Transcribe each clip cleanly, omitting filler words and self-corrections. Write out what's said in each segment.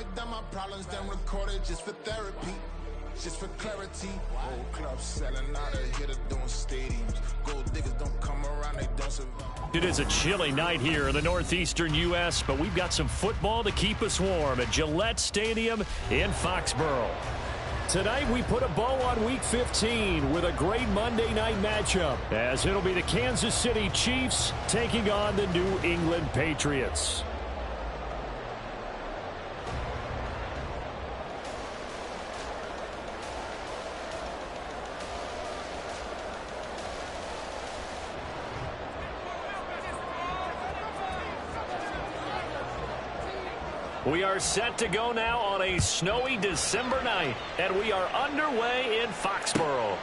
write down my problems, then record it just for therapy. Just for clarity, old clubs selling out of here to doing stadiums. Gold diggers don't come around, they don't survive. It is a chilly night here in the northeastern U.S., but we've got some football to keep us warm at Gillette Stadium in Foxborough. Tonight we put a bow on Week 15 with a great Monday night matchup, as it'll be the Kansas City Chiefs taking on the New England Patriots. We are set to go now on a snowy December night, and we are underway in Foxborough.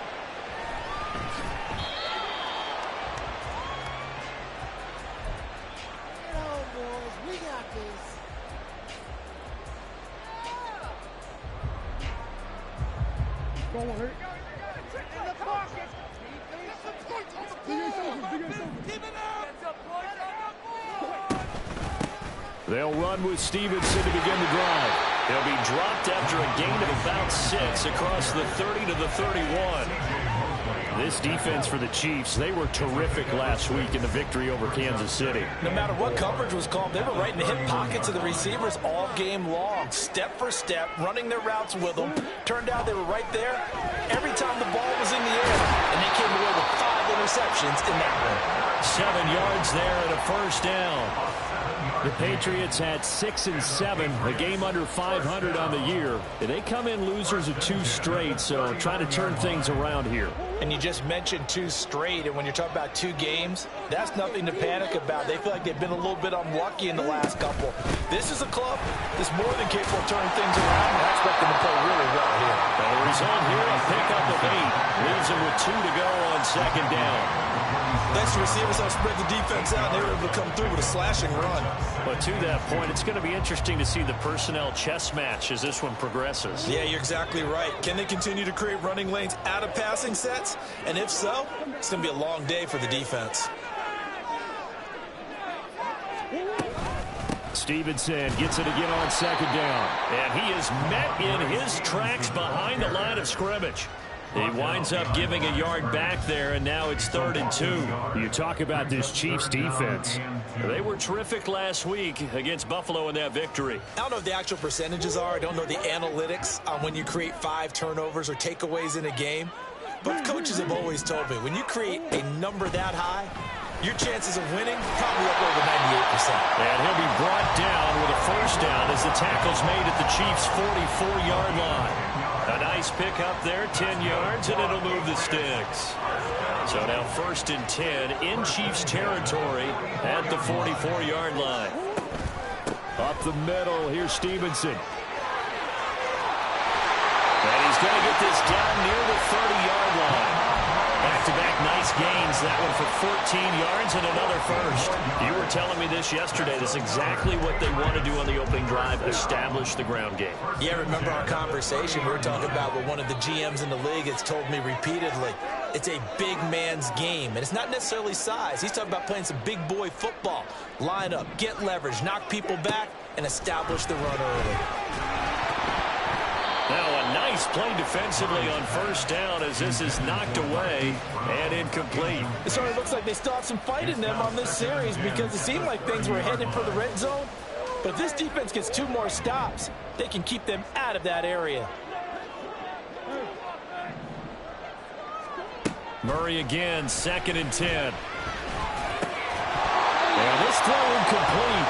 Get on, boys. We got this. Don't hurt. In the pocket. Keep it up. They'll run with Stevenson to begin the drive. They'll be dropped after a gain of about 6 across the 30 to the 31. This defense for the Chiefs, they were terrific last week in the victory over Kansas City. No matter what coverage was called, they were right in the hip pockets of the receivers all game long, step for step, running their routes with them. Turned out they were right there every time the ball was in the air, and they came away with 5 interceptions in that one. 7 yards there and a first down. The Patriots had 6 and 7, a game under 500 on the year. They come in losers of 2 straight, so trying to turn things around here. And you just mentioned 2 straight, and when you're talking about 2 games, that's nothing to panic about. They feel like they've been a little bit unlucky in the last couple. This is a club that's more than capable of turning things around, and I expect them to play really well here. And the result here, a pickup of 8. Leaves them with 2 to go on second down. Thanks to receivers help spread the defense out, and they were able to come through with a slashing run. But to that point, it's going to be interesting to see the personnel chess match as this one progresses. Yeah, you're exactly right. Can they continue to create running lanes out of passing sets? And if so, it's going to be a long day for the defense. Stevenson gets it again on second down. And he is met in his tracks behind the line of scrimmage. He winds up giving a yard back there, and now it's 3rd and 2. You talk about this Chiefs defense. They were terrific last week against Buffalo in that victory. I don't know what the actual percentages are. I don't know the analytics on when you create 5 turnovers or takeaways in a game. But coaches have always told me, when you create a number that high, your chances of winning probably up over 98%. And he'll be brought down with a first down as the tackle's made at the Chiefs' 44-yard line. A nice pick up there, 10 yards, and it'll move the sticks. So now 1st and 10 in Chiefs territory at the 44-yard line. Up the middle, here's Stevenson. And he's going to get this down near the 30-yard line. Back-to-back nice gains, that one for 14 yards and another first. You were telling me this yesterday. This is exactly what they want to do on the opening drive, establish the ground game. Yeah, remember our conversation? We were talking about what one of the GMs in the league has told me repeatedly. It's a big man's game, and it's not necessarily size. He's talking about playing some big boy football. Line up, get leverage, knock people back, and establish the run early. Now a nice play defensively on first down as this is knocked away and incomplete. It certainly looks like they still have some fight in them on this series because it seemed like things were headed for the red zone. But if this defense gets 2 more stops, they can keep them out of that area. Murray again, 2nd and 10. And this throw incomplete.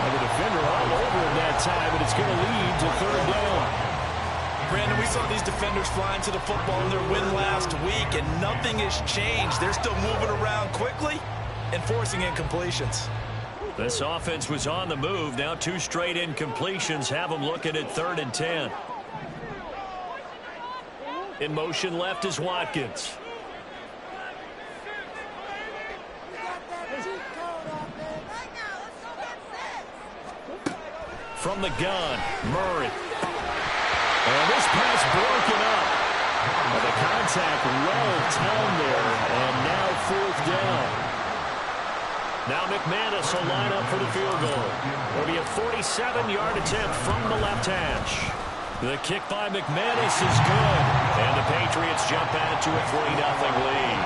And the defender all over him that time, and it's going to lead to 3rd down. Brandon, we saw these defenders flying to the football in their win last week, and nothing has changed. They're still moving around quickly and forcing incompletions. This offense was on the move. Now 2 straight incompletions have them looking at 3rd and 10. In motion left is Watkins. From the gun, Murray. And this pass broken up. And the contact well timed there, and now 4th down. Now McManus will line up for the field goal. It'll be a 47-yard attempt from the left hash. The kick by McManus is good. And the Patriots jump out to a 3-0 lead.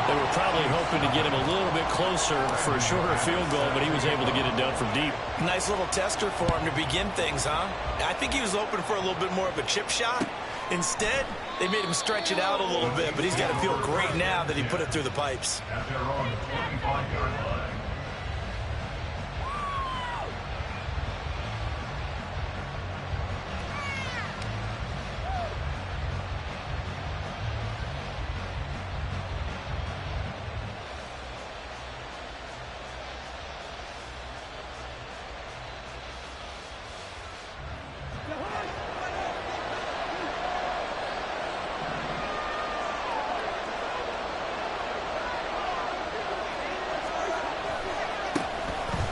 They were probably hoping to get him a little bit closer for a shorter field goal, but he was able to get it done from deep. Nice little tester for him to begin things, huh? I think he was hoping for a little bit more of a chip shot. Instead, they made him stretch it out a little bit, but he's got to feel great now that he put it through the pipes. At their own 25-yard line.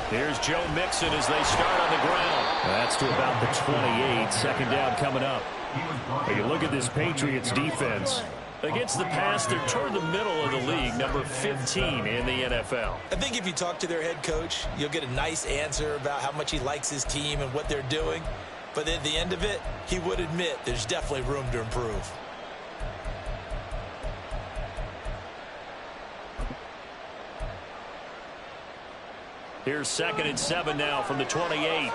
Here's Joe Mixon as they start on the ground. That's to about the 28. Second down coming up. When you look at this Patriots defense, against the pass, they're toward the middle of the league, number 15 in the NFL. I think if you talk to their head coach, you'll get a nice answer about how much he likes his team and what they're doing. But at the end of it, he would admit there's definitely room to improve. Here's 2nd and 7 now from the 28.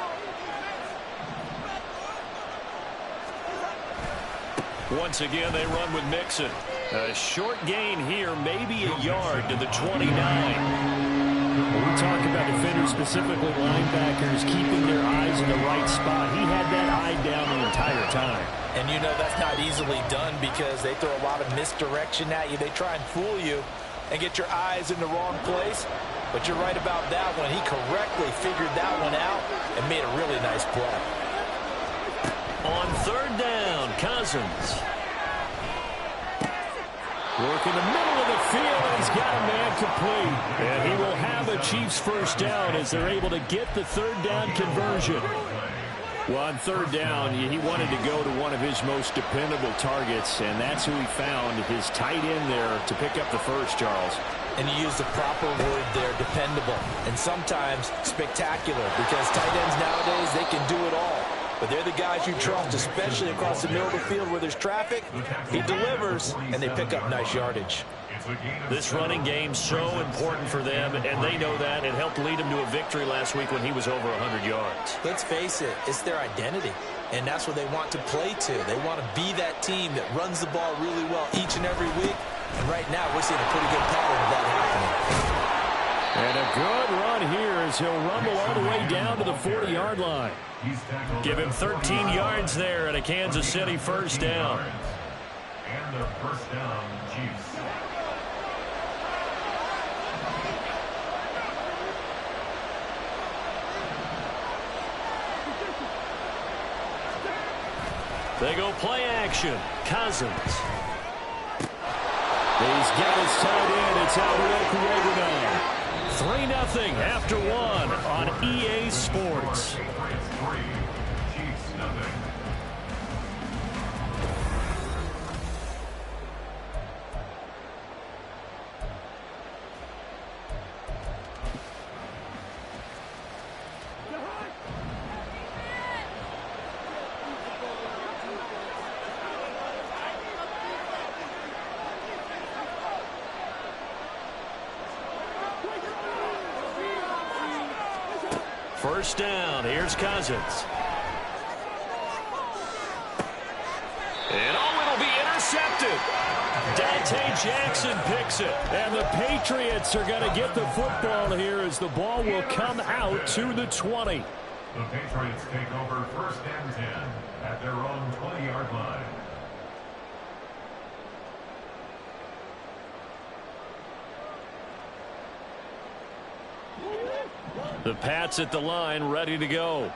Once again, they run with Mixon. A short gain here, maybe a yard to the 29. When we talk about defenders, specifically linebackers, keeping their eyes in the right spot, he had that eye down the entire time. And you know that's not easily done because they throw a lot of misdirection at you. They try and fool you and get your eyes in the wrong place. But you're right about that one. He correctly figured that one out and made a really nice play. On 3rd down, Cousins. Working the middle of the field, and he's got a man complete. And he will have a Chiefs first down as they're able to get the 3rd down conversion. Well, on 3rd down, he wanted to go to one of his most dependable targets, and that's who he found, his tight end there to pick up the first, Charles. And you use the proper word there, dependable, and sometimes spectacular, because tight ends nowadays, they can do it all. But they're the guys you trust, especially across the middle of the field where there's traffic. He delivers, and they pick up nice yardage. This running game's so important for them, and they know that. It helped lead them to a victory last week when he was over 100 yards. Let's face it, it's their identity, and that's what they want to play to. They want to be that team that runs the ball really well each and every week. And right now, we're seeing a pretty good pattern of that happening. And a good run here as he'll rumble all the way down to the 40-yard line. Give him 13 yards there and a Kansas City first down. And the first down, Chiefs. They go play action. Cousins. He's got his tight end. It's Alvaro Cueto. 3-0 after 1 on EA Sports. Chiefs nothing. First down. Here's Cousins. And it'll be intercepted. Dante Jackson picks it. And the Patriots are going to get the football here as the ball will come out to the 20. The Patriots take over 1st and 10 at their own 20-yard line. The Pats at the line, ready to go.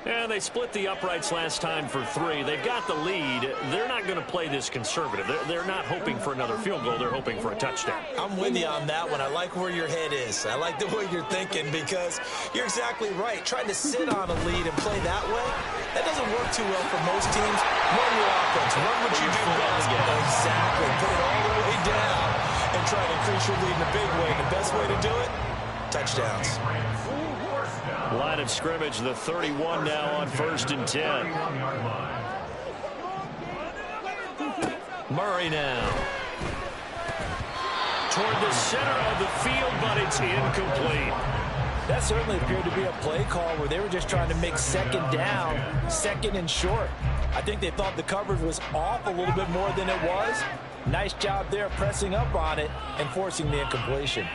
And they split the uprights last time for 3. They've got the lead. They're not going to play this conservative. They're not hoping for another field goal. They're hoping for a touchdown. I'm with you on that one. I like where your head is. I like the way you're thinking because you're exactly right. Trying to sit on a lead and play that way, that doesn't work too well for most teams. Run your offense. Run what you do best. Exactly. Put it all the way down and try to increase your lead in a big way. And the best way to do it, touchdowns. Line of scrimmage, the 31 now on 1st and 10. Murray now. Toward the center of the field, but it's incomplete. That certainly appeared to be a play call where they were just trying to make second down, second and short. I think they thought the coverage was off a little bit more than it was. Nice job there pressing up on it and forcing the incompletion.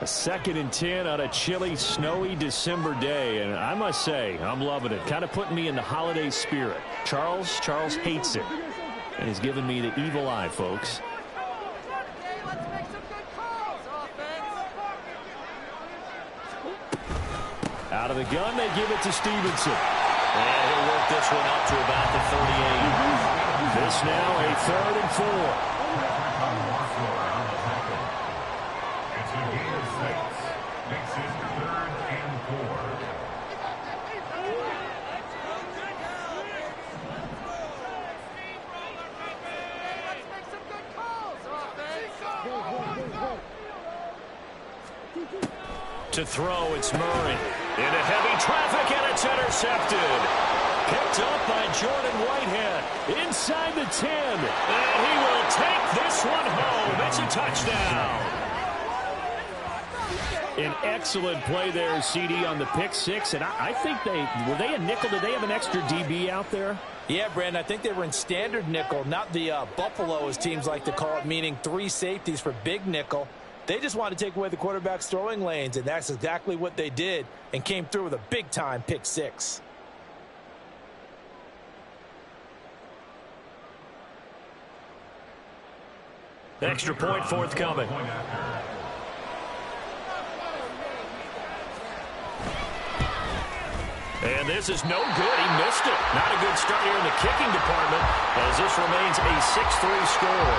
A 2nd and 10 on a chilly, snowy December day, and I must say, I'm loving it. Kind of putting me in the holiday spirit. Charles hates it, and he's giving me the evil eye, folks. Out of the gun, they give it to Stevenson. And he'll work this one up to about the 38. This now a 3rd and 4. It's a gain of 6. Makes it 3rd and 4. To throw, it's Murray. Into heavy traffic, and it's intercepted. Picked up by Jordan Whitehead inside the 10. And he will take this one home. It's a touchdown. An excellent play there, CD, on the pick six. And I think were they a nickel? Did they have an extra DB out there? Yeah, Brandon, I think they were in standard nickel, not the Buffalo, as teams like to call it, meaning 3 safeties for big nickel. They just wanted to take away the quarterback's throwing lanes, and that's exactly what they did, and came through with a big-time pick six. Extra point forthcoming. And this is no good. He missed it. Not a good start here in the kicking department, as this remains a 6-3 score.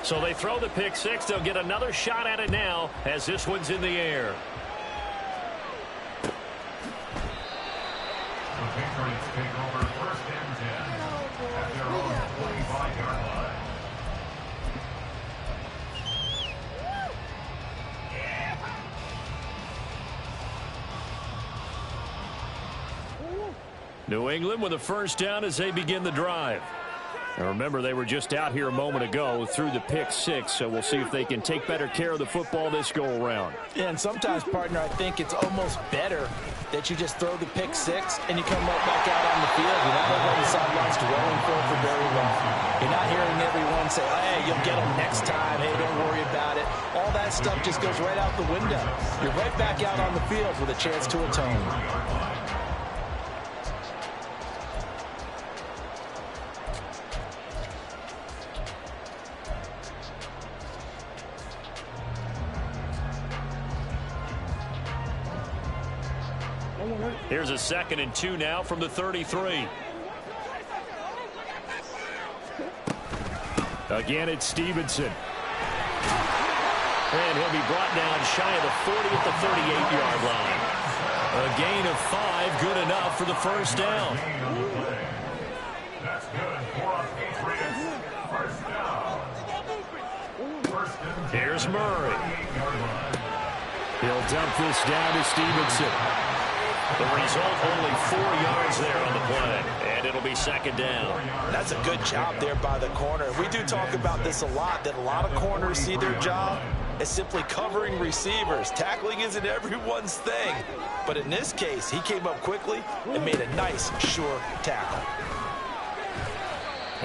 So they throw the pick six. They'll get another shot at it now as this one's in the air. The Patriots take over 1st and 10 at their own 25-yard line. New England with a 1st down as they begin the drive. And remember, they were just out here a moment ago through the pick six, so we'll see if they can take better care of the football this go-around. Yeah, and sometimes, partner, I think it's almost better that you just throw the pick six and you come right back out on the field. You're not over on the sidelines dwelling for very long. You're not hearing everyone say, oh, hey, you'll get them next time. Hey, don't worry about it. All that stuff just goes right out the window. You're right back out on the field with a chance to atone. Here's a 2nd and 2 now from the 33. Again, it's Stevenson. And he'll be brought down shy of the 40 at the 38-yard line. A gain of 5, good enough for the 1st down. That's good for Patriots. 1st down. 1st and 10. Here's Murray. He'll dump this down to Stevenson. The result, only 4 yards there on the play, and it'll be 2nd down. That's a good job there by the corner. We do talk about this a lot, that a lot of corners see their job as simply covering receivers. Tackling isn't everyone's thing, but in this case, he came up quickly and made a nice, sure tackle.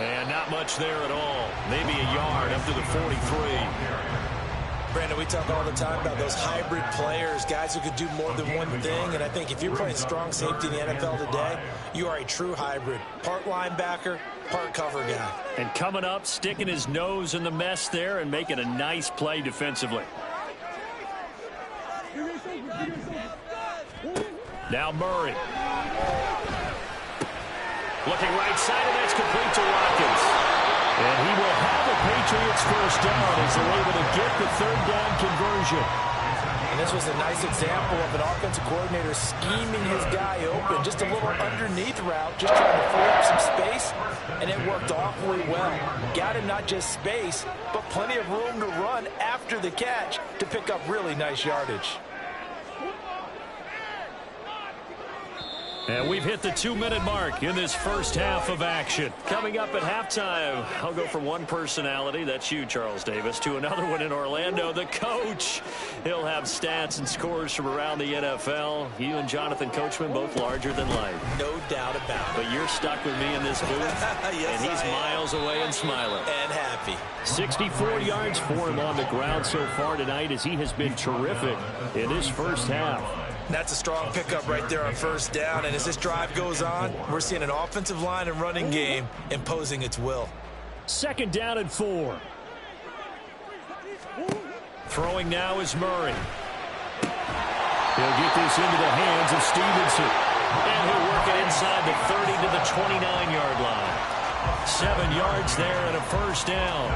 And not much there at all. Maybe a yard up to the 43. Brandon, we talk all the time about those hybrid players, guys who could do more than one thing, and I think if you're playing strong safety in the NFL today, you are a true hybrid. Part linebacker, part cover guy. And coming up, sticking his nose in the mess there and making a nice play defensively. Now Murray. Looking right side, and that's complete to Watkins. And he will have a Patriots first down as they're able to get the third down conversion. And this was a nice example of an offensive coordinator scheming his guy open. Just a little underneath route, just trying to free up some space, and it worked awfully well. Got him not just space, but plenty of room to run after the catch to pick up really nice yardage. And we've hit the 2-minute mark in this first half of action. Coming up at halftime, I'll go from one personality, that's you, Charles Davis, to another one in Orlando, the coach. He'll have stats and scores from around the NFL. You and Jonathan Coachman, both larger than life. No doubt about it. But you're stuck with me in this booth, yes, and he's miles away and smiling. And happy. 64 yards for him on the ground so far tonight as he has been terrific in this first half. That's a strong pickup right there on first down. And as this drive goes on, we're seeing an offensive line and running game imposing its will. 2nd down and 4. Throwing now is Murray. He'll get this into the hands of Stevenson. And he'll work it inside the 30 to the 29-yard line. 7 yards there and a first down.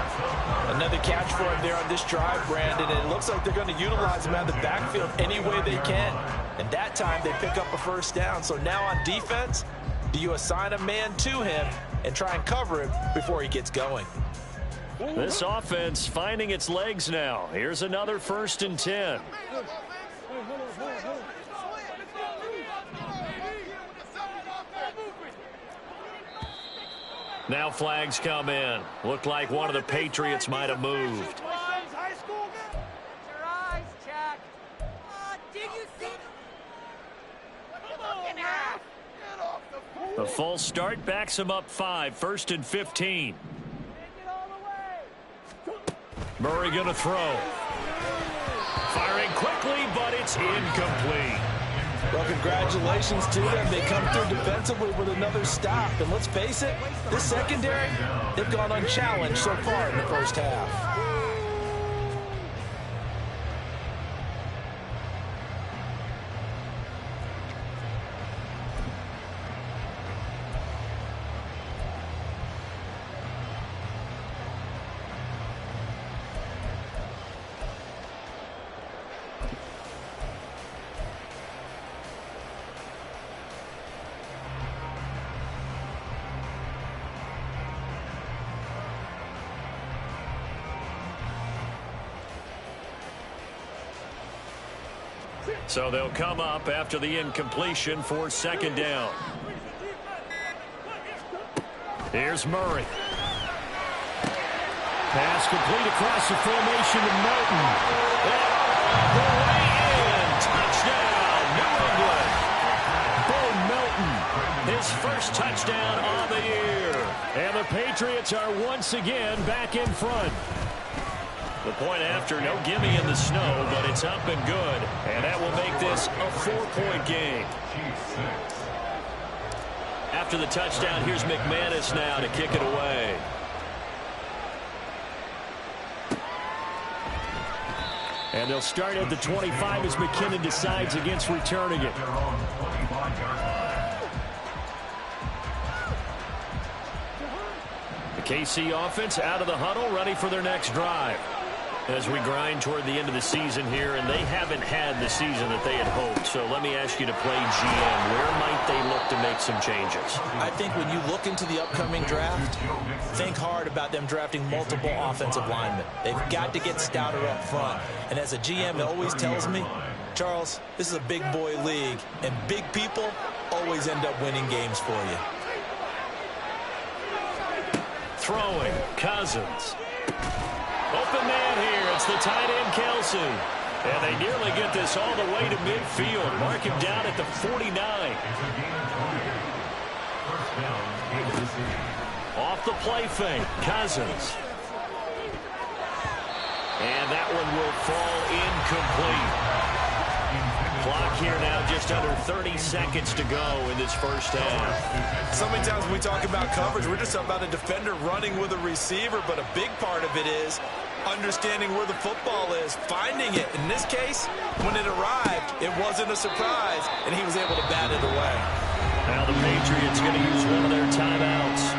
Another catch for him there on this drive, Brandon. And it looks like they're going to utilize him out of the backfield any way they can. And that time they pick up a first down. So now on defense, do you assign a man to him and try and cover him before he gets going? This offense finding its legs now. Here's another 1st and 10. Now flags come in. Looked like one of the Patriots might have moved. The false start backs him up 5. 1st and 15. Murray going to throw. Firing quickly, but it's incomplete. Well, congratulations to them. They come through defensively with another stop. And let's face it, this secondary, they've gone unchallenged so far in the first half. So they'll come up after the incompletion for 2nd down. Here's Murray. Pass complete across the formation to Melton. The way in. Touchdown, New England. Bo Melton. His first touchdown on the year. And the Patriots are once again back in front. The point after, no gimme in the snow, but it's up and good. And that will make this a 4-point game. After the touchdown, here's McManus now to kick it away. And they'll start at the 25 as McKinnon decides against returning it. The KC offense out of the huddle, ready for their next drive. As we grind toward the end of the season here, and they haven't had the season that they had hoped. So let me ask you to play GM. Where might they look to make some changes? I think when you look into the upcoming draft, think hard about them drafting multiple offensive linemen. They've got to get stouter up front. And as a GM, it always tells me, Charles, this is a big boy league, and big people always end up winning games for you. Throwing, Cousins. Open man here. It's the tight end, Kelsey. And they nearly get this all the way to midfield. Mark him down at the 49. Off the play fake, Cousins. And that one will fall incomplete. Clock here now, just under 30 seconds to go in this first half. So many times when we talk about coverage, we're just about a defender running with a receiver, but a big part of it is understanding where the football is, finding it. In this case, when it arrived, it wasn't a surprise, and he was able to bat it away. Now the Patriots going to use one of their timeouts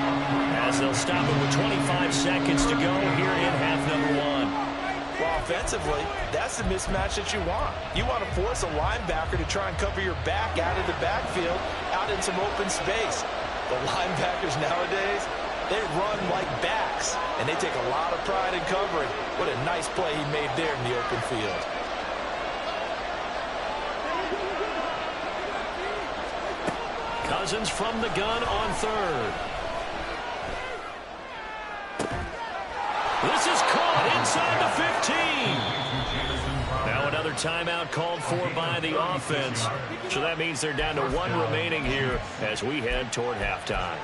as they'll stop it with 25 seconds to go here in half number 1. Well, offensively, that's the mismatch that you want. You want to force a linebacker to try and cover your back out of the backfield, out in some open space. The linebackers nowadays, they run like backs, and they take a lot of pride in covering. What a nice play he made there in the open field. Cousins from the gun on third. This is caught inside the 15. Now another timeout called for by the offense. So that means they're down to 1 remaining here as we head toward halftime.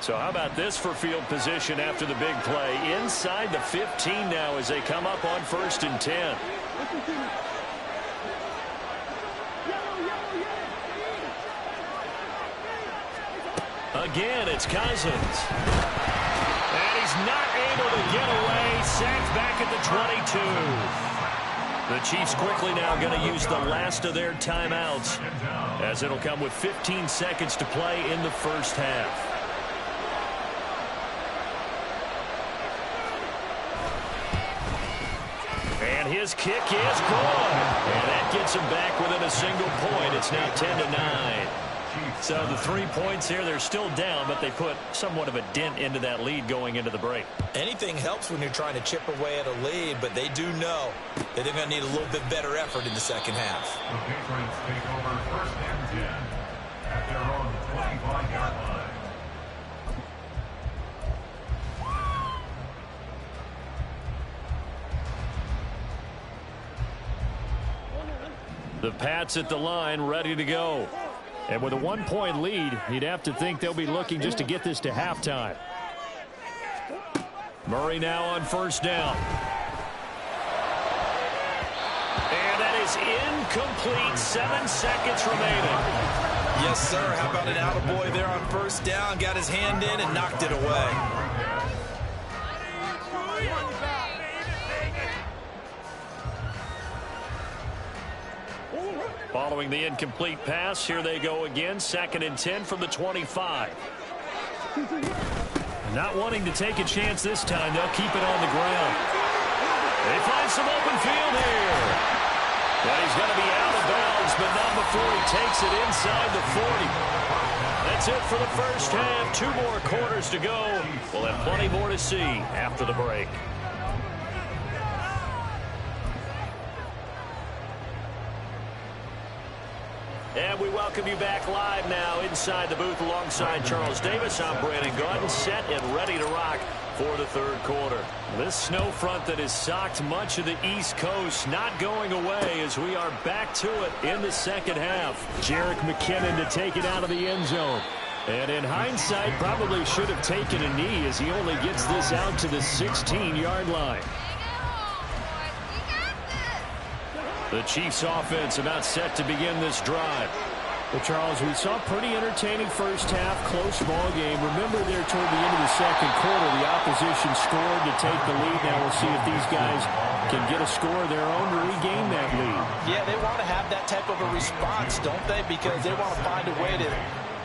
So how about this for field position after the big play? Inside the 15 now as they come up on 1st and 10. Again, it's Cousins. And he's not able to get away. Sacked back at the 22. The Chiefs quickly now going to use the last of their timeouts as it'll come with 15 seconds to play in the first half. And his kick is good. And that gets him back within a single point. It's now 10-9. So the 3 points here, they're still down, but they put somewhat of a dent into that lead going into the break. Anything helps when you're trying to chip away at a lead, but they do know that they're going to need a little bit better effort in the second half. The Patriots take over 1st and 10 at their own 25-yard line. The Pats at the line, ready to go. And with a 1-point lead, you'd have to think they'll be looking just to get this to halftime. Murray now on 1st down. And that is incomplete. 7 seconds remaining. Yes, sir. How about an attaboy there on 1st down? Got his hand in and knocked it away. Following the incomplete pass, here they go again. 2nd and 10 from the 25. Not wanting to take a chance this time, they'll keep it on the ground. They find some open field here. But he's going to be out of bounds, but not before he takes it inside the 40. That's it for the first half. 2 more quarters to go. We'll have plenty more to see after the break. And we welcome you back live now inside the booth alongside Charles Davis. I'm Brandon Gaudin, set and ready to rock for the 3rd quarter. This snow front that has socked much of the East Coast not going away as we are back to it in the 2nd half. Jerick McKinnon to take it out of the end zone. And in hindsight, probably should have taken a knee as he only gets this out to the 16-yard line. The Chiefs offense about set to begin this drive. Well, Charles, we saw pretty entertaining first half, close ball game. Remember there toward the end of the 2nd quarter, the opposition scored to take the lead. Now we'll see if these guys can get a score of their own to regain that lead. Yeah, they want to have that type of a response, don't they? Because they want to find a way to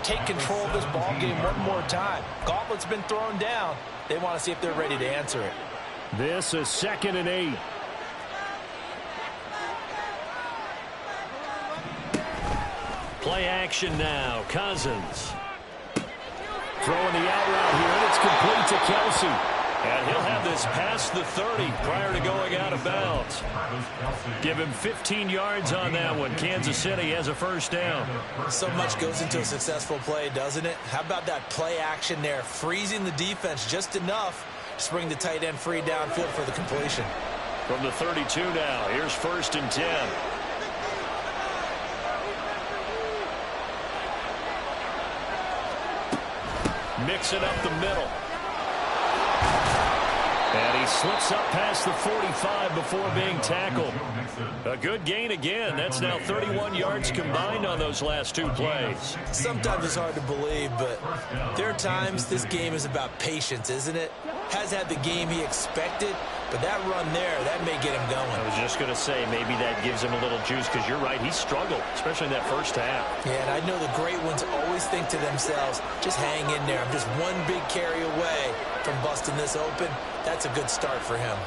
take control of this ball game one more time. Gauntlet's been thrown down. They want to see if they're ready to answer it. This is 2nd and 8. Play action now. Cousins. Throwing the out route here, and it's complete to Kelsey. And he'll have this past the 30 prior to going out of bounds. Give him 15 yards on that one. Kansas City has a 1st down. So much goes into a successful play, doesn't it? How about that play action there? Freezing the defense just enough to bring the tight end free downfield for the completion. From the 32 now, here's 1st and 10. Mix it up the middle. And he slips up past the 45 before being tackled. A good gain again. That's now 31 yards combined on those last two plays. Sometimes it's hard to believe, but there are times this game is about patience, isn't it? Has had the game he expected, but that run there, that may get him going. I was just going to say, maybe that gives him a little juice, because you're right, he struggled, especially in that first half. Yeah, and I know the great ones always think to themselves, just hang in there. I'm just one big carry away from busting this open. That's a good start for him.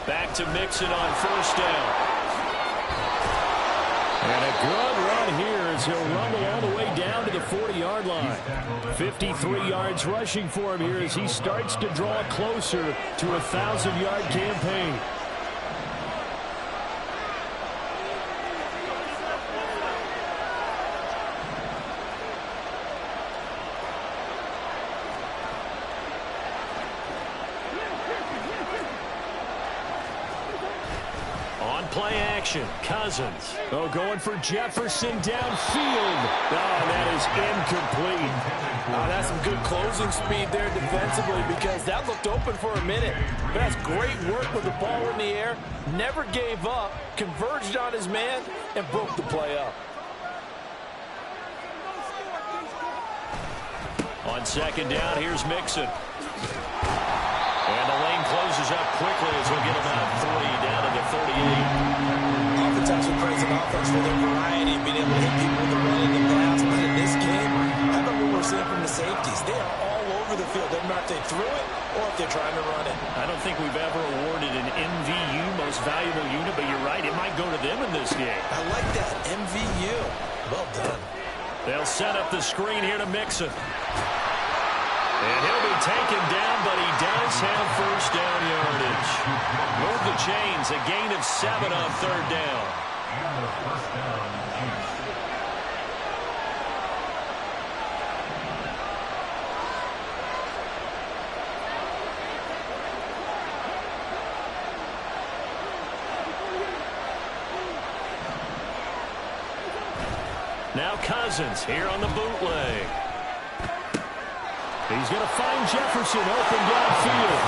Back to Mixon on first down. And a good run here as he'll rumble all the way down to the 40-yard line. 53 yards rushing for him here as he starts to draw closer to a 1,000-yard campaign. Play action, Cousins. Oh, going for Jefferson downfield. Oh, that is incomplete. Oh, that's some good closing speed there defensively, because that looked open for a minute. But that's great work with the ball in the air. Never gave up, converged on his man, and broke the play up. On second down, here's Mixon. And the lane closes up quickly as we'll get about 40 down to the 38. Oftentimes we praise an offense for their variety, being able to hit people with the run in the pass. But in this game, how about what we're seeing from the safeties? They are all over the field. Doesn't matter if they threw it or if they're trying to run it. I don't think we've ever awarded an MVU, most valuable unit, but you're right, it might go to them in this game. I like that, MVU. Well done. They'll set up the screen here to Mixon. And he'll be taken down, but he does have first down yardage. Move the chains, a gain of 7 on third down. Now Cousins here on the bootleg. He's going to find Jefferson open downfield.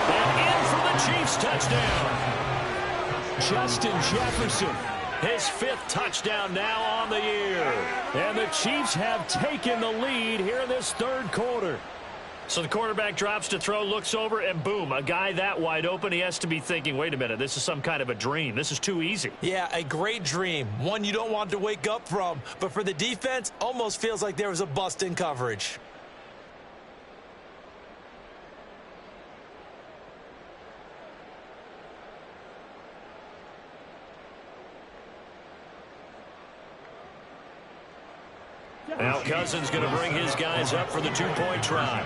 And in for the Chiefs touchdown. Justin Jefferson, his 5th touchdown now on the year. And the Chiefs have taken the lead here in this third quarter. So the quarterback drops to throw, looks over, and boom, a guy that wide open, he has to be thinking, wait a minute, this is some kind of a dream. This is too easy. Yeah, a great dream. One you don't want to wake up from. But for the defense, almost feels like there was a bust in coverage. Now Cousins going to bring his guys up for the two-point try.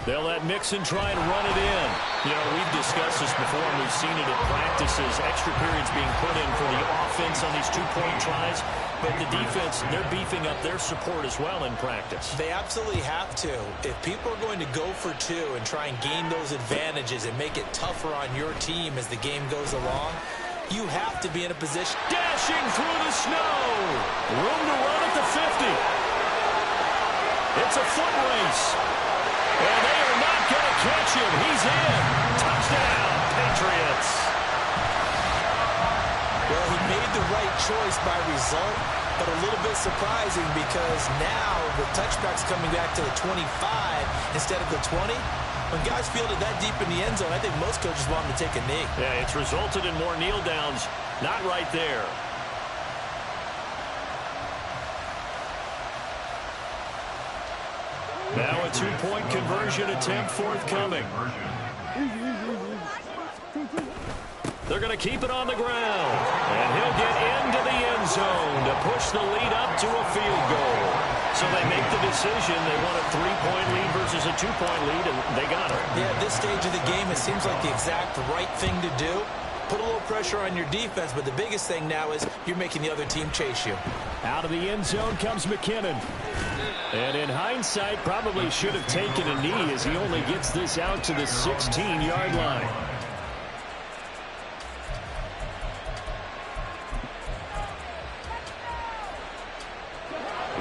They'll let Mixon try and run it in. You know, we've discussed this before, and we've seen it at practices. Extra periods being put in for the offense on these two-point tries. But the defense, they're beefing up their support as well in practice. They absolutely have to. If people are going to go for two and try and gain those advantages and make it tougher on your team as the game goes along, you have to be in a position. Dashing through the snow. Room to run at the 50. It's a foot race. And they are not going to catch him. He's in. Touchdown, Patriots. Well, he made the right choice by result, but a little bit surprising because now with touchbacks coming back to the 25 instead of the 20, when guys field it that deep in the end zone, I think most coaches want them to take a knee. Yeah, it's resulted in more kneel downs. Not right there. Now a two-point conversion attempt forthcoming. They're going to keep it on the ground. And he'll get into the end zone to push the lead up to a field goal. So they make the decision. They want a 3-point lead versus a 2-point lead, and they got it. Yeah, at this stage of the game, it seems like the exact right thing to do. Put a little pressure on your defense, but the biggest thing now is you're making the other team chase you. Out of the end zone comes McKinnon. And in hindsight, probably should have taken a knee as he only gets this out to the 16-yard line.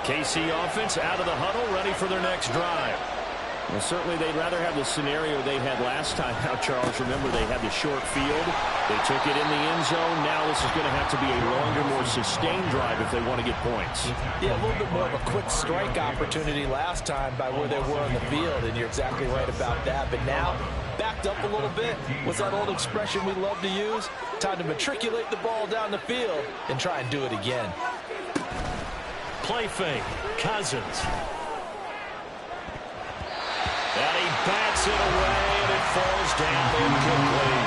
KC offense out of the huddle, ready for their next drive. Well, certainly they'd rather have the scenario they had last time. Now, Charles, remember they had the short field. They took it in the end zone. Now this is going to have to be a longer, more sustained drive if they want to get points. Yeah, a little bit more of a quick strike opportunity last time by where they were on the field, and you're exactly right about that. But now, backed up a little bit. What's that old expression we love to use? Time to matriculate the ball down the field and try and do it again. Play fake. Cousins. And he bats it away, and it falls down incomplete.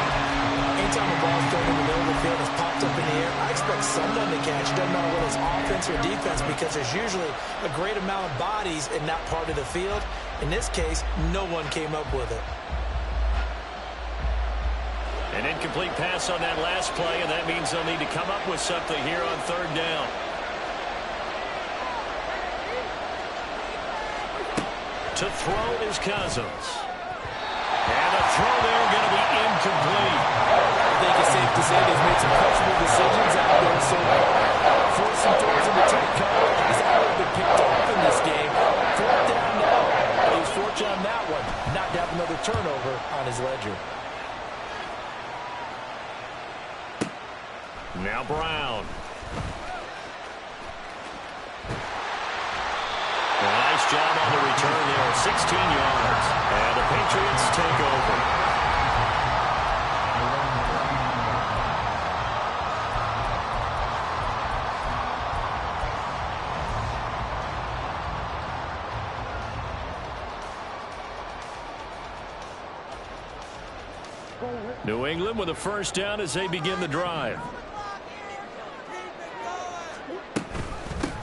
Anytime a ball's thrown in the middle of the field is popped up in the air, I expect someone to catch it. Doesn't matter whether it's offense or defense, because there's usually a great amount of bodies in that part of the field. In this case, no one came up with it. An incomplete pass on that last play, and that means they'll need to come up with something here on third down. To throw is Cousins. And a throw there going to be incomplete. I think it's safe to say they've made some questionable decisions out there. So forcing throws into tight coverage has already been picked off in this game. Fourth down now. But he was fortunate on that one not to have another turnover on his ledger. Now Brown. Nice job on the return there, 16 yards. And the Patriots take over. New England with a first down as they begin the drive.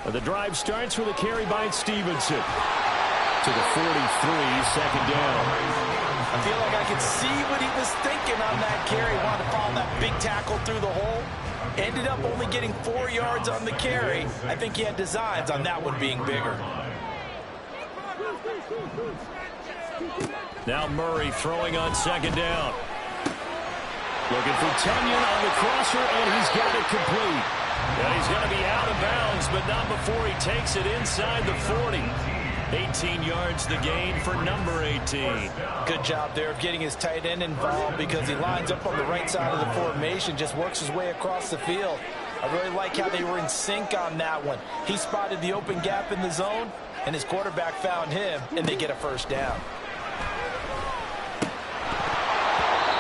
The drive starts with a carry by Stevenson. To the 43, second down. I feel like I could see what he was thinking on that carry. Wanted to follow that big tackle through the hole. Ended up only getting 4 yards on the carry. I think he had designs on that one being bigger. Now Murray throwing on second down. Looking for Tunyon on the crosser, and he's got it complete. And he's going to be out of bounds, but not before he takes it inside the 40. 18 yards the gain for number 18. Good job there of getting his tight end involved, because he lines up on the right side of the formation, just works his way across the field. I really like how they were in sync on that one. He spotted the open gap in the zone, and his quarterback found him, and they get a first down.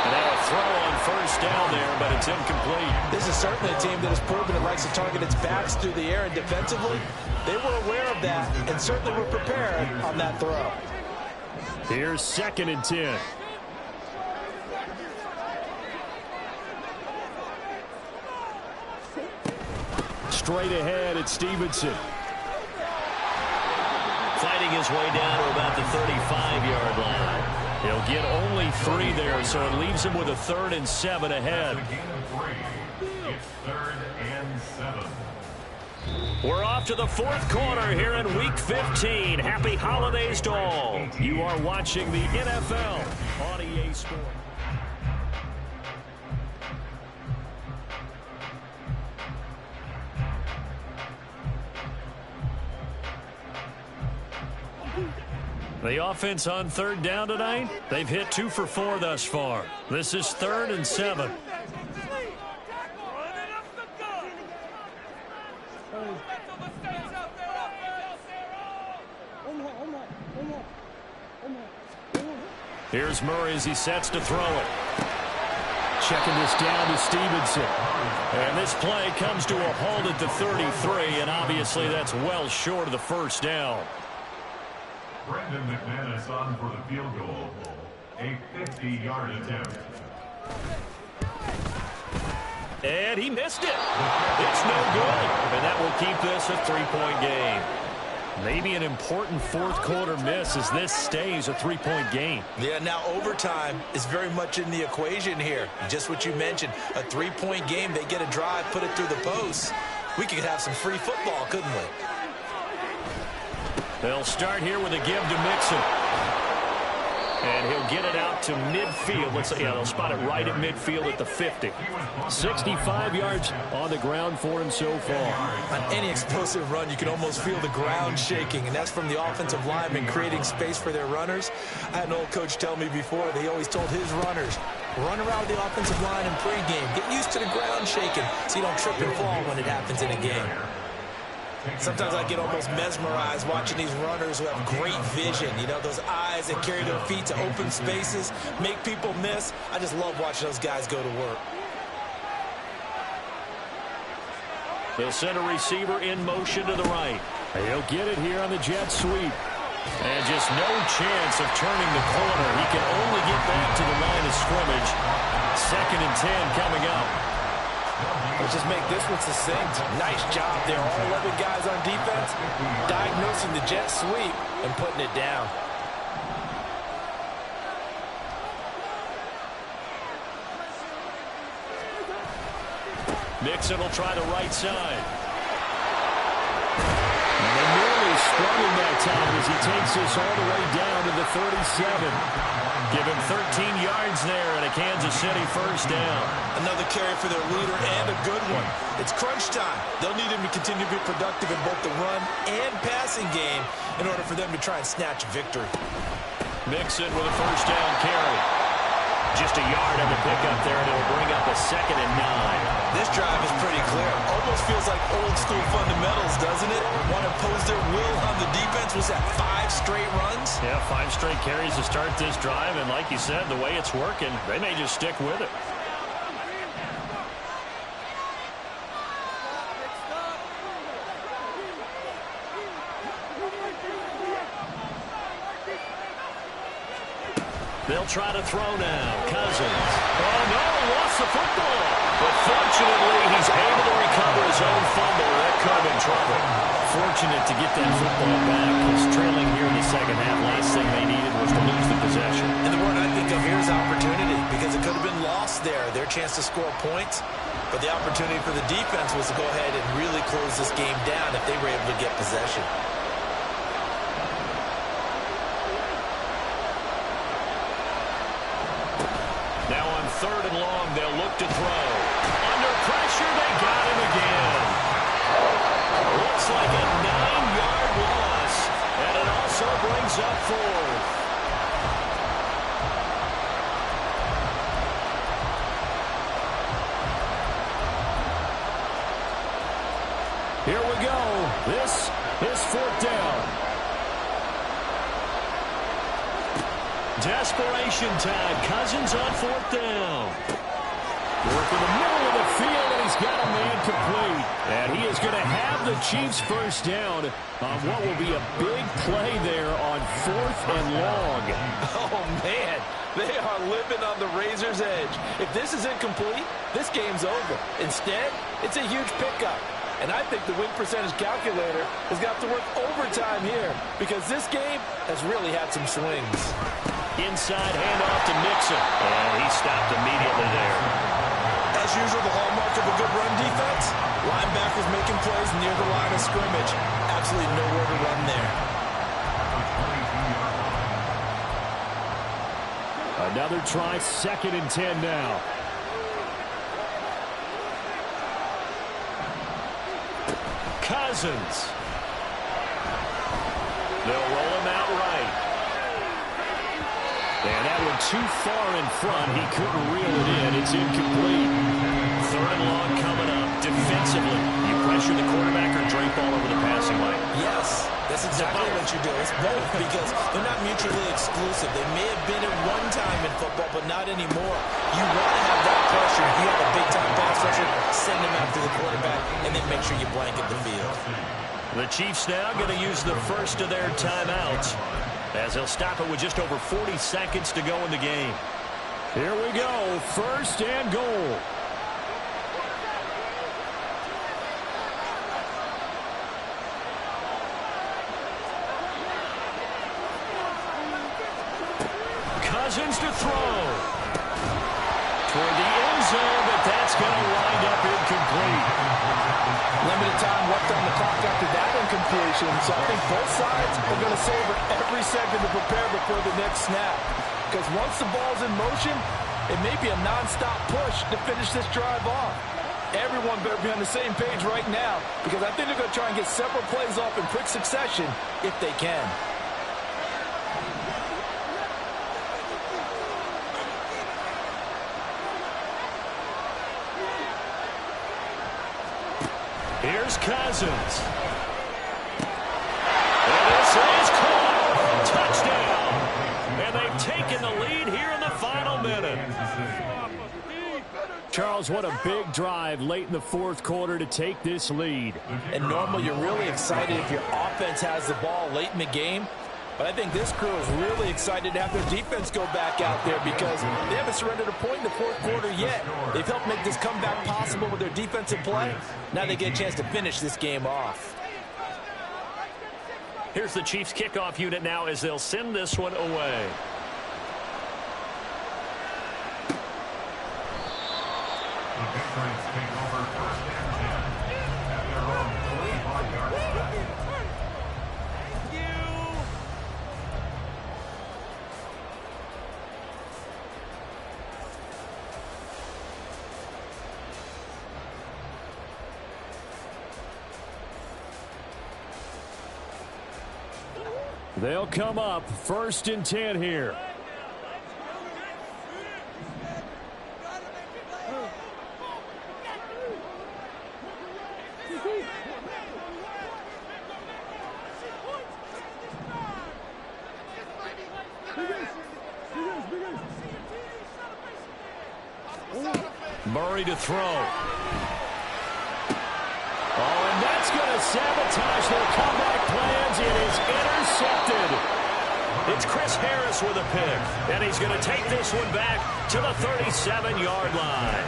And now a throw on first down there, but it's incomplete. This is certainly a team that has proven it likes to target its backs through the air, and defensively, they were aware of that and certainly were prepared on that throw. Here's 2nd and 10. Straight ahead at Stevenson. Fighting his way down to about the 35-yard line. He'll get only 3 there, so it leaves him with a 3rd and 7 ahead. It's 3rd and 7. We're off to the 4th quarter here in Week 15. Happy holidays to all. You are watching the NFL on EA Sports. The offense on 3rd down tonight, they've hit 2 for 4 thus far. This is 3rd and 7. Here's Murray as he sets to throw it. Checking this down to Stevenson. And this play comes to a halt at the 33, and obviously that's well short of the first down. Brendan McManus on for the field goal. A 50-yard attempt. And he missed it. It's no good. And that will keep this a 3-point game. Maybe an important 4th quarter miss as this stays a 3-point game. Yeah, now overtime is very much in the equation here. Just what you mentioned, a 3-point game. They get a drive, put it through the post. We could have some free football, couldn't we? They'll start here with a give to Mixon. And he'll get it out to midfield. Let's say, yeah, they'll spot it right at midfield at the 50. 65 yards on the ground for him so far. On any explosive run, you can almost feel the ground shaking, and that's from the offensive linemen creating space for their runners. I had an old coach tell me before that he always told his runners, run around the offensive line in pregame. Get used to the ground shaking so you don't trip and fall when it happens in a game. Sometimes I get almost mesmerized watching these runners who have great vision. You know, those eyes that carry their feet to open spaces, make people miss. I just love watching those guys go to work. They'll send a receiver in motion to the right. He'll get it here on the jet sweep. And just no chance of turning the corner. He can only get back to the line of scrimmage. 2nd and 10 coming up. Let's just make this one succinct. Nice job there. All 11 guys on defense diagnosing the jet sweep and putting it down. Mixon will try the right side. And they nearly sprung him that time as he takes this all the way down to the 37. Give him 13 yards there and a Kansas City first down. Another carry for their leader and a good one. It's crunch time. They'll need him to continue to be productive in both the run and passing game in order for them to try and snatch victory. Mixon with a first down carry. Just a yard on the pickup there, and it'll bring up a 2nd and 9. This drive is pretty clear. Almost feels like old school fundamentals, doesn't it? Want to impose their will on the defense. Was that 5 straight runs? Yeah, 5 straight carries to start this drive, and like you said, the way it's working, they may just stick with it. They'll try to throw now. Cousins. Oh, no, lost the football. But fortunately, he's able to recover his own fumble. That could have been trouble. Fortunate to get that football back. He's trailing here in the second half. Last thing they needed was to lose the possession. And the word I think of here is opportunity, because it could have been lost there. Their chance to score points. But the opportunity for the defense was to go ahead and really close this game down if they were able to get possession. Now on 3rd and long, they'll look to throw. Under pressure, they got him again. Looks like a 9-yard loss, and it also brings up 4th. Here we go. This is 4th down. Desperation time. Cousins on 4th down. Work in the middle of the field, and he's got a man complete. And he is going to have the Chiefs first down on what will be a big play there on 4th and long. Oh, man. They are living on the razor's edge. If this is incomplete, this game's over. Instead, it's a huge pickup. And I think the win percentage calculator is going to have to work overtime here, because this game has really had some swings. Inside handoff to Mixon. And he stopped immediately there. As usual, the hallmark of a good run defense, linebackers making plays near the line of scrimmage. Absolutely nowhere to run there. Another try, 2nd and 10 now. Cousins. They'll roll him out right. And that one too far in front. He couldn't reel it in. It's incomplete. 3rd and long coming up. Defensively, you pressure the quarterback or drape all over the passing lane? Yes, that's exactly what you do. It's both, because they're not mutually exclusive. They may have been at one time in football, but not anymore. You want to have that pressure. If you have a big-time pass rusher, send him after the quarterback, and then make sure you blanket the field. The Chiefs now going to use the first of their timeouts, as they'll stop it with just over 40 seconds to go in the game. Here we go, 1st and goal. Cousins to throw. Toward the end zone, but that's going to wind up incomplete. Limited time left on the clock after that incompletion, so I think both sides are going to savor every second to prepare before the next snap. because once the ball's in motion, it may be a nonstop push to finish this drive off. Everyone better be on the same page right now, because I think they're going to try and get several plays off in quick succession if they can. Here's Cousins. And this is caught. Touchdown. And they've taken the lead here in the final minute. Charles, what a big drive late in the fourth quarter to take this lead. And normally you're really excited if your offense has the ball late in the game. But I think this crew is really excited to have their defense go back out there because they haven't surrendered a point in the fourth quarter yet. They've helped make this comeback possible with their defensive play. Now they get a chance to finish this game off. Here's the Chiefs kickoff unit now as they'll send this one away. The Patriots take over first and 10 at their own 45-yard line. They'll come up 1st and 10 here. Murray to throw. Oh, and that's going to sabotage their comeback plans. It is intercepted. It's Chris Harris with a pick, and he's going to take this one back to the 37-yard line.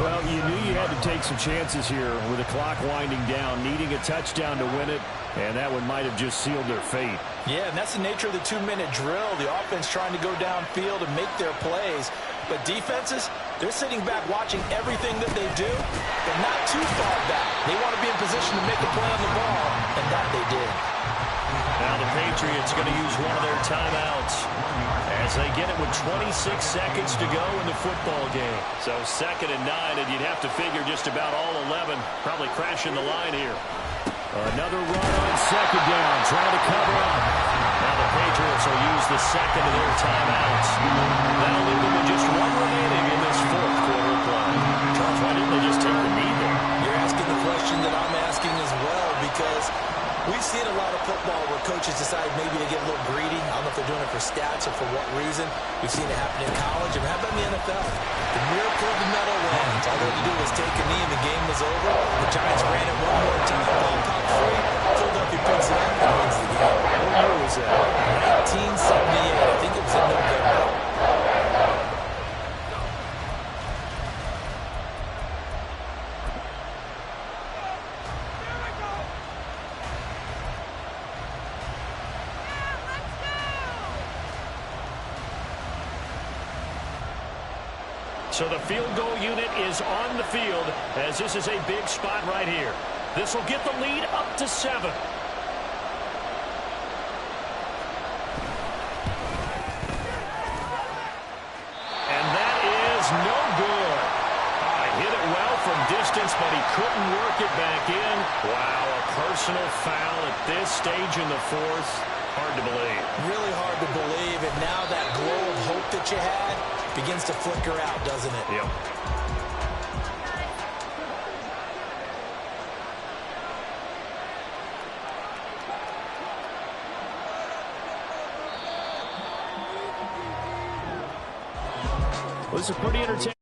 Well, you knew you had to take some chances here with the clock winding down, needing a touchdown to win it, and that one might have just sealed their fate. Yeah, and that's the nature of the 2-minute drill. The offense trying to go downfield and make their plays. But defenses, they're sitting back watching everything that they do, but not too far back. They want to be in position to make a play on the ball, and that they did. Now the Patriots going to use one of their timeouts as they get it with 26 seconds to go in the football game. So 2nd and 9, and you'd have to figure just about all 11 probably crashing the line here. Another run on 2nd down, trying to cover up. Now the Patriots will use the 2nd of their timeouts. That'll leave them with just one remaining in this fourth quarter play. Charles, why didn't they just take the lead there? You're asking the question that I'm asking as well, because we've seen a lot of football where coaches decide maybe to get a little greedy. I don't know if they're doing it for stats or for what reason. We've seen it happen in college. And how about in the NFL? The miracle of the medal wins. All they had to do was take a knee and the game was over. The Giants ran it one more time. Ball caught free. Philadelphia picks it up and wins the game. What year was that? 1978. I think it was in November. So the field goal unit is on the field as this is a big spot right here. This will get the lead up to 7. And that is no good. Hit it well from distance, but he couldn't work it back in. Wow, a personal foul at this stage in the fourth. Hard to believe. Really hard to believe, and now that glow of hope that you had begins to flicker out, doesn't it? Yep. Well, this is pretty entertaining.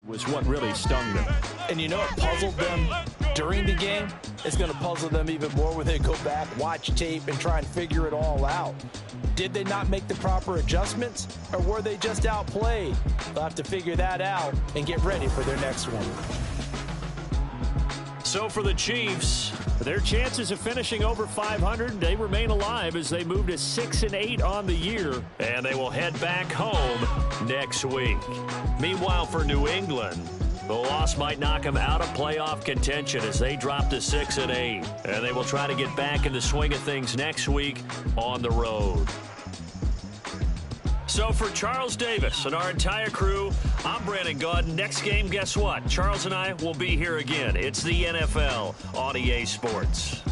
Was what really stung them. And you know what puzzled them during the game? It's going to puzzle them even more when they go back, watch tape, and try and figure it all out. Did they not make the proper adjustments, or were they just outplayed? They'll have to figure that out and get ready for their next one. So for the Chiefs, their chances of finishing over 500, they remain alive as they move to 6-8 on the year. and they will head back home next week. Meanwhile, for New England, The loss might knock them out of playoff contention as they drop to 6-8. And they will try to get back in the swing of things next week on the road. So for Charles Davis and our entire crew, I'm Brandon Gaudin. Next game, guess what? Charles and I will be here again. It's the NFL on EA Sports.